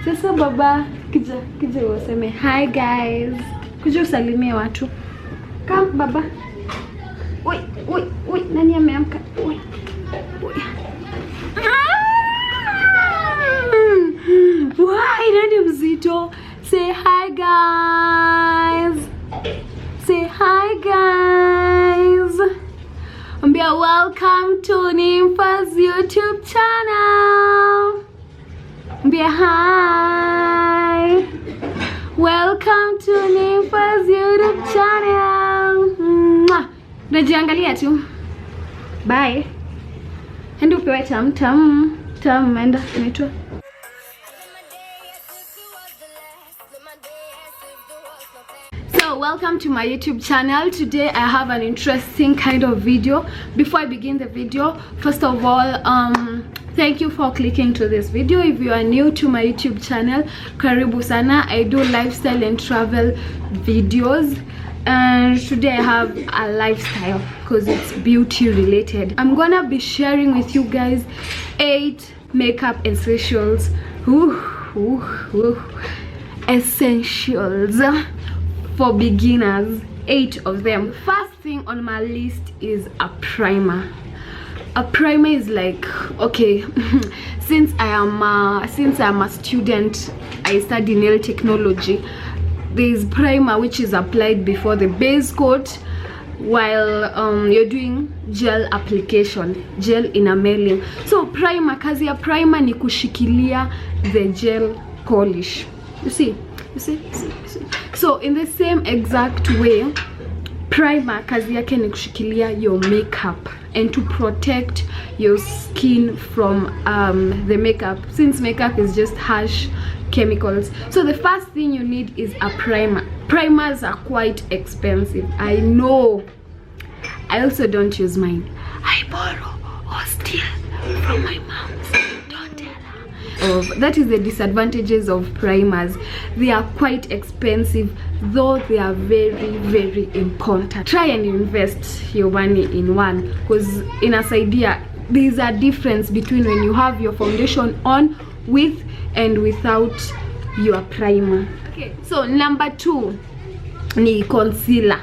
Sasa baba, kija useme hi guys. Kuja usalimie watu. Come baba. Oi, nani ameamka? Oi. Why nani mzito? Say hi guys. Say hi guys. Ambia welcome to Nympha's YouTube channel. Ambia hi. Welcome to Nympha's YouTube channel. Najiangalia tu. Bye. Enda upewe tam enda inaitwa. So welcome to my YouTube channel. Today I have an interesting kind of video. Before I begin the video, first of all, thank you for clicking to this video. If you are new to my YouTube channel, karibu sana. I do lifestyle and travel videos, and today I have a lifestyle because it's beauty related. I'm gonna be sharing with you guys 8 makeup essentials. Essentials for beginners. 8 of them. First thing on my list is a primer. A primer is like, okay, since I am a student, I study nail technology. There is primer which is applied before the base coat while you're doing gel application, gel enameling. So primer, kazi ya primer ni kushikilia the gel polish. You see. So in the same exact way, primer kazi yake ni kushikilia your makeup and to protect your skin from the makeup, since makeup is just harsh chemicals. So the first thing you need is a primer. Primers are quite expensive, I know. I also don't use mine. I borrow or steal from my mom. Don't tell her. That is the disadvantages of primers. They are quite expensive, though they are very, very important. Try and invest your money in one, because in a idea, there's a difference between when you have your foundation on with and without your primer. Okay, so number 2 ni concealer.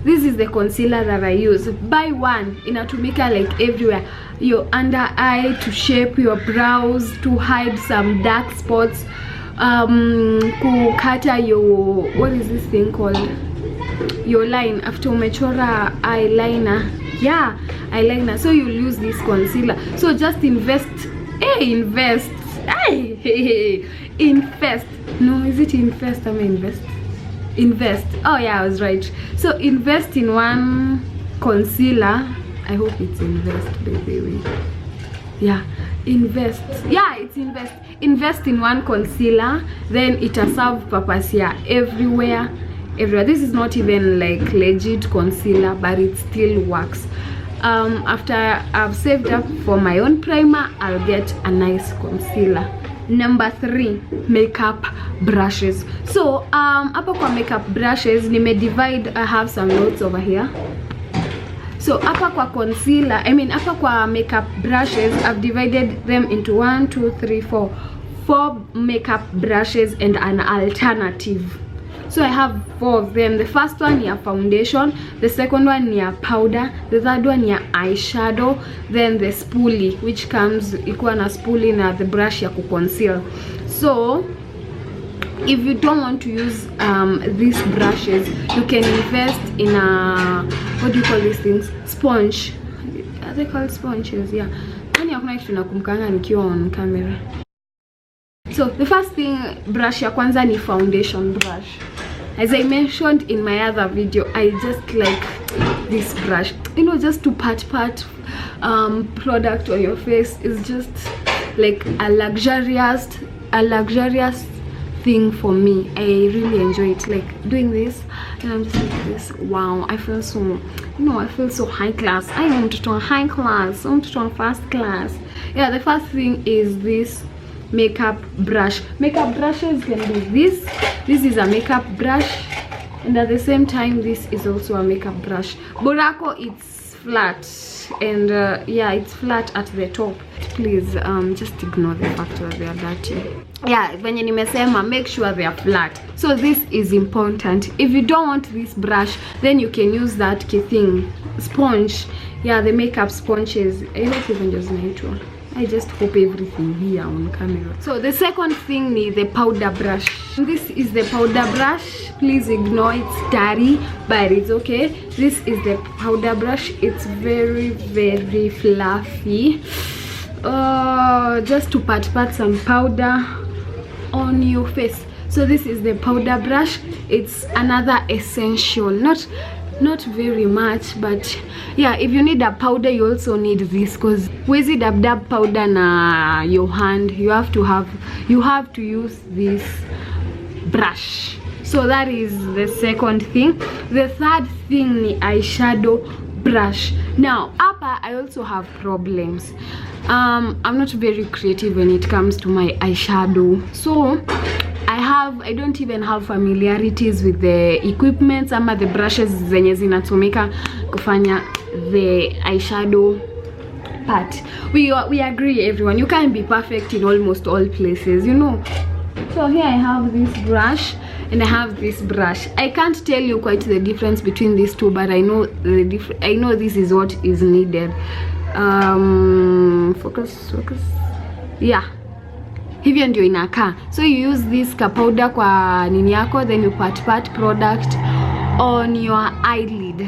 This is the concealer that I use. Buy one, inatumika like everywhere. Your under eye, to shape your brows, to hide some dark spots, kukata your, what is this thing called, your line after umechora eyeliner. Yeah, eyeliner. So you'll use this concealer. So just invest. Invest. No, is it invest? I mean invest. Oh yeah, I was right. So invest in one concealer. I hope it's invest, by the way. Yeah, invest. Yeah, it's invest. Invest in one concealer, then it will serve purpose here everywhere. This is not even like legit concealer, but it still works. After I've saved up for my own primer, I'll get a nice concealer. Number 3, makeup brushes. So hapa kwa makeup brushes divide. I have some notes over here. So hapa kwa concealer, hapa kwa makeup brushes, I've divided them into 1, 2, 3, 4 makeup brushes and an alternative. So I have 4 of them. The first one is foundation, the second one is powder, the third one is eyeshadow, then the spoolie, which comes ikuwa na spoolie na the brush ya conceal. So if you don't want to use these brushes, you can invest in a, what do you call these things, sponge. Are they called sponges? Yeah. On camera. So the first thing, brush ya kwanza ni foundation brush. As I mentioned in my other video, I just like this brush, just to pat product on your face. Is just like a luxurious thing for me. I really enjoy it, like doing this, and I'm just like this. Wow, I feel so, I feel so high class. I want to turn high class, I want to turn first class. Yeah, the first thing is this makeup brush. Makeup brushes can be this is a makeup brush, and at the same time this is also a makeup brush. Borako, it's flat. and yeah, it's flat at the top. Please just ignore the fact that they are dirty. Yeah, venye nimesema, make sure they are flat. So this is important. If you don't want this brush, then you can use that thing, sponge. Yeah, the makeup sponges. I don't even just need one. I just hope everything here on camera. So the second thing is the powder brush. This is the powder brush. Please ignore it's dirty, but it's okay. This is the powder brush. It's very fluffy. Just to pat some powder on your face. So this is the powder brush. It's another essential, not very much, but yeah, if you need a powder, you also need this, because wezi dab powder na your hand, you have to use this brush. So that is the second thing. The third thing is eyeshadow brush. Now upper, I also have problems. I'm not very creative when it comes to my eyeshadow, so I don't even have familiarities with the equipments ama the brushes zenye zinatumika kufanya the eyeshadow part. We agree, everyone, you can't be perfect in almost all places, you know. So here I have this brush and I have this brush. I can't tell you quite the difference between these two, but I know I know this is what is needed. Focus. Yeah, hivyo ndio inakaa. So you use this ka powder kwa nini yako, then you pat product on your eyelid.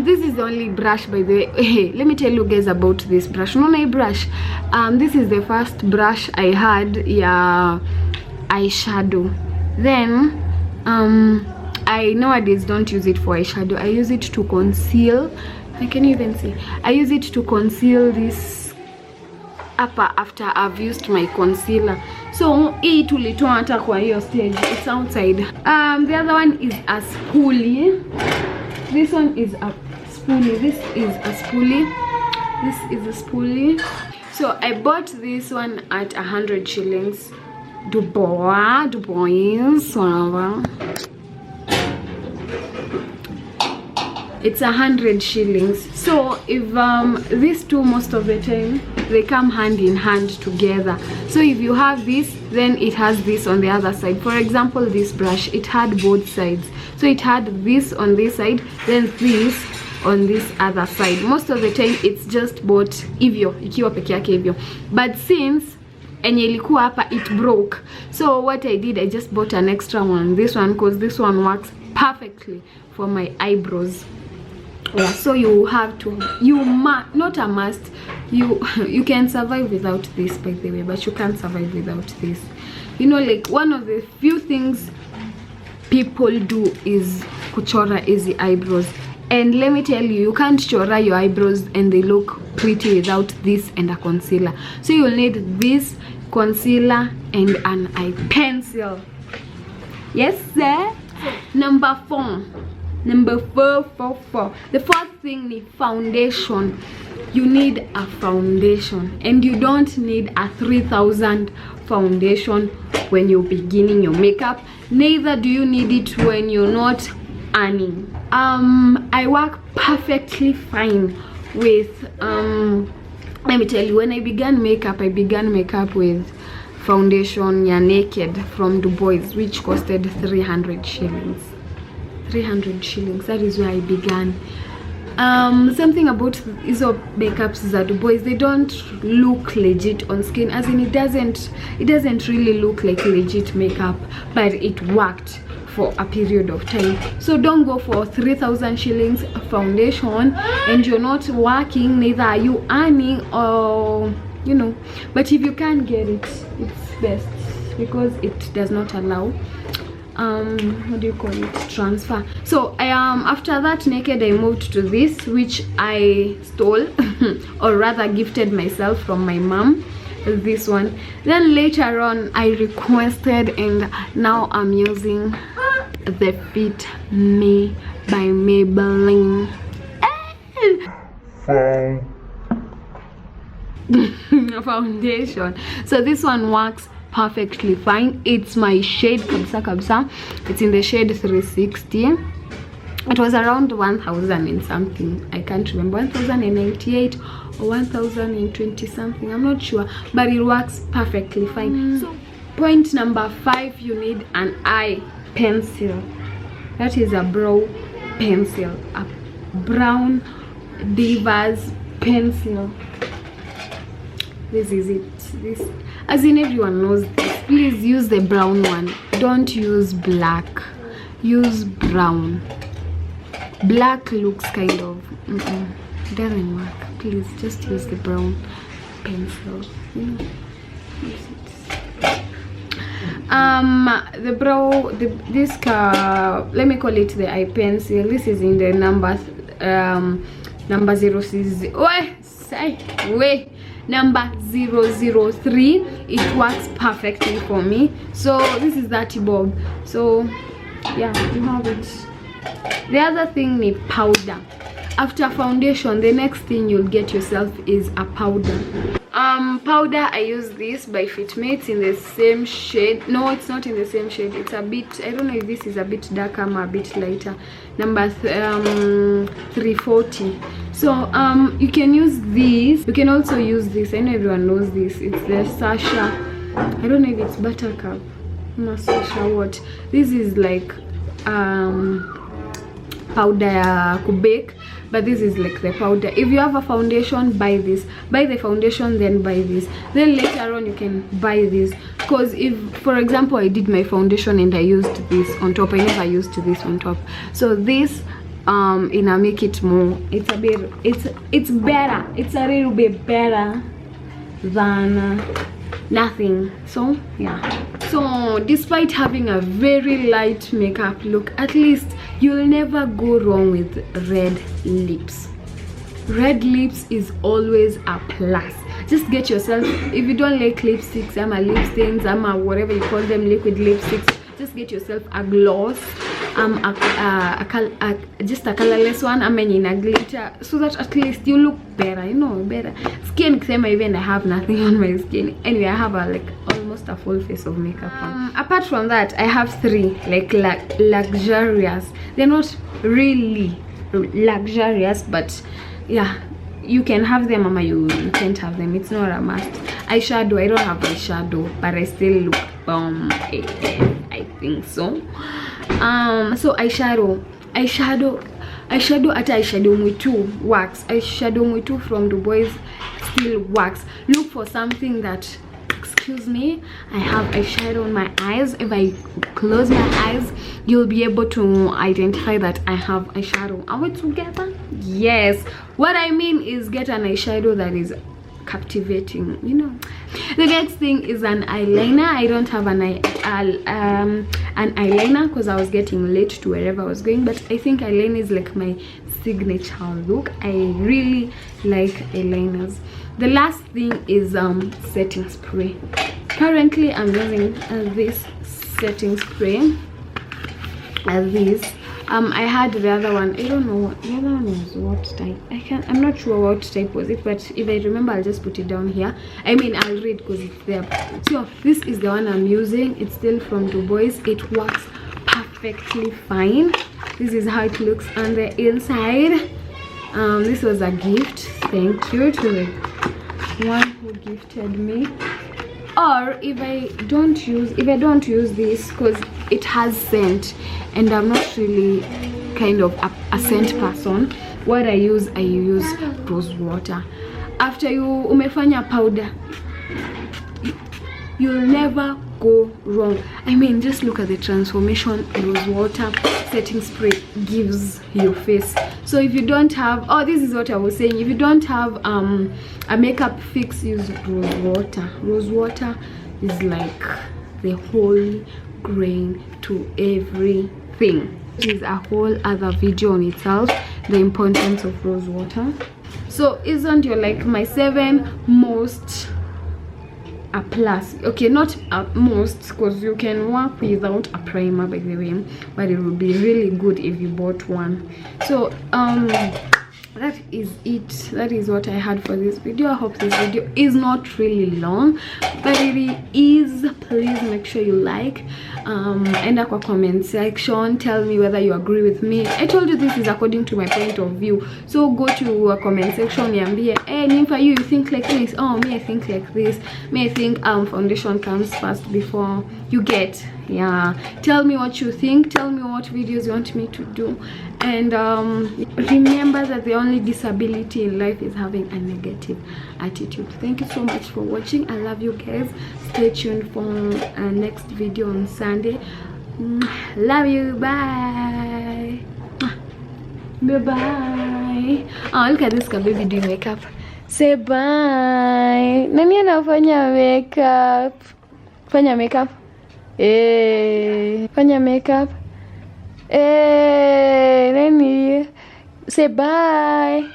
This is the only brush, by the way. Hey, let me tell you guys about this brush. No brush. This is the first brush I had, yeah, eyeshadow. Then I nowadays don't use it for eyeshadow. I use it to conceal. I can even see. I use it to conceal this upper after I've used my concealer. So hii tulitoa hata kwa hiyo stage, it's outside. The other one is a spoolie. This one is a spoolie. This is a spoolie. This is a spoolie. So I bought this one at 100 shillings. Dubois, whatever. It's 100 shillings. So if these two, most of the time they come hand in hand together. So if you have this, then it has this on the other side. For example, this brush, it had both sides. So it had this on this side, then this on this other side. Most of the time it's just bought hivyo, ikiwa peke yake hivyo. But since enye ilikuwa hapa, it broke. So what I did, I just bought an extra one, this one, because this one works perfectly for my eyebrows. Yeah, so you have to, not a must, you can survive without this, by the way, but you can't survive without this. You know, like one of the few things people do is kuchora easy eyebrows, and let me tell you, you can't chora your eyebrows and they look pretty without this and a concealer. So you'll need this concealer and an eye pencil. Yes sir. Number four. The fourth thing is foundation. You need a foundation, and you don't need a 3,000 foundation when you're beginning your makeup. Neither do you need it when you're not earning. I work perfectly fine with let me tell you, when I began makeup with foundation ya Naked from Dubois, which costed 300 shillings. 300 shillings. That is where I began. Something about hizo makeups za Dubois, they don't look legit on skin, as in it doesn't really look like legit makeup, but it worked for a period of time. So don't go for 3,000 shillings foundation and you're not working, neither are you earning, or you know. But if you can't get it, it's best, because it does not allow what do you call it, transfer. So after that Naked, I moved to this, which I stole or rather gifted myself from my mom, this one. Then later on I requested, and now I'm using the Fit Me by Maybelline foundation. So this one works perfectly fine. It's my shade kabisa. It's in the shade 360. It was around 1,000 and something. I can't remember, 1,098 or 1,020 something, I'm not sure, but it works perfectly fine. So point number 5, you need an eye pencil. That is a brow pencil, a brown Divas pencil. This is it. This, as in, everyone knows this. Please use the brown one, don't use black, use brown. Black looks kind of doesn't work. Please just use the brown pencil, you know. Use it. The brow, let me call it the eye pencil. This is in the number 003. It works perfectly for me. So this is that bulb. So yeah, you have it. The other thing is powder. After foundation, the next thing you'll get yourself is a powder. Powder, I use this by Fitmates in the same shade. No, it's not in the same shade. It's a bit, I don't know if this is a bit darker or a bit lighter. Number 340. So you can use this. You can also use this. I know everyone knows this. It's the Sasha. I don't know if it's Buttercup. I'm not so sure what. This is like powder to bake, but this is like the powder. If you have a foundation, buy this. Buy the foundation, then buy this. Then later on you can buy this, because if, for example, I did my foundation and I used this on top, I never used this on top. So this and I make it more, it's a bit, it's better, it's a little bit better than nothing. So yeah, so despite having a very light makeup look, at least you'll never go wrong with red lips. Red lips is always a plus. Just get yourself, if you don't like lipsticks, lip stains, whatever you call them, liquid lipsticks, just get yourself a gloss, just a colorless one, in a glitter, so that at least you look better, you know, better. Skin cream, even I have nothing on my skin. Anyway, I have almost a full face of makeup on. Apart from that, I have 3 like luxurious. They're not really luxurious, but yeah, you can have them, you can't have them. It's not a must. Eyeshadow, I don't have eyeshadow, but I still look bomb. I think so. So eyeshadow at eyeshadow Mwitu works. Eyeshadow Mwitu from the boys still works. Look for something that, excuse me, I have eyeshadow on my eyes. If I close my eyes, you'll be able to identify that I have eyeshadow. Are we together? Yes. What I mean is, get an eyeshadow that is captivating, you know. The next thing is an eyeliner. I don't have an eyeliner because I was getting late to wherever I was going, but I think eyeliner is like my signature look. I really like eyeliners. The last thing is setting spray. Currently I'm using this setting spray. I had the other one, I don't know what the other one was, what type, I'm not sure what type was it, but if I remember I'll just put it down here. I'll read because it's there. So this is the one I'm using. It's still from Du Bois. It works perfectly fine. This is how it looks on the inside. This was a gift, thank you to the one who gifted me. Or if I don't use this, because it has scent and I'm not really kind of a scent person, what I use rose water. After you umefanya powder, you'll never go wrong. Just look at the transformation rose water setting spray gives your face. So if you don't have, this is what I was saying, if you don't have a makeup fix, use rose water. Rose water is like the whole grain to everything. It is a whole other video on itself, the importance of rose water. So isn't your like my 7 most a plus? Okay, not most, because you can work without a primer, by the way, but it would be really good if you bought one. So that is it. That is what I had for this video. I hope this video is not really long, but if it is, please make sure you like, enda kwa comment section, tell me whether you agree with me. I told you this is according to my point of view, so go to a comment section, niambie, hey, Nympha, you think like this, oh, me I think like this, me I think foundation comes first before you get. Yeah, tell me what you think, tell me what videos you want me to do, and remember that the only disability in life is having a negative attitude. Thank you so much for watching. I love you guys. Stay tuned for next video on Sunday. Love you. Bye. Bye bye. Oh, look at this baby doing makeup. Say bye. Nani anafanya makeup? Fanya makeup. Fanya makeup. Nani? Say bye.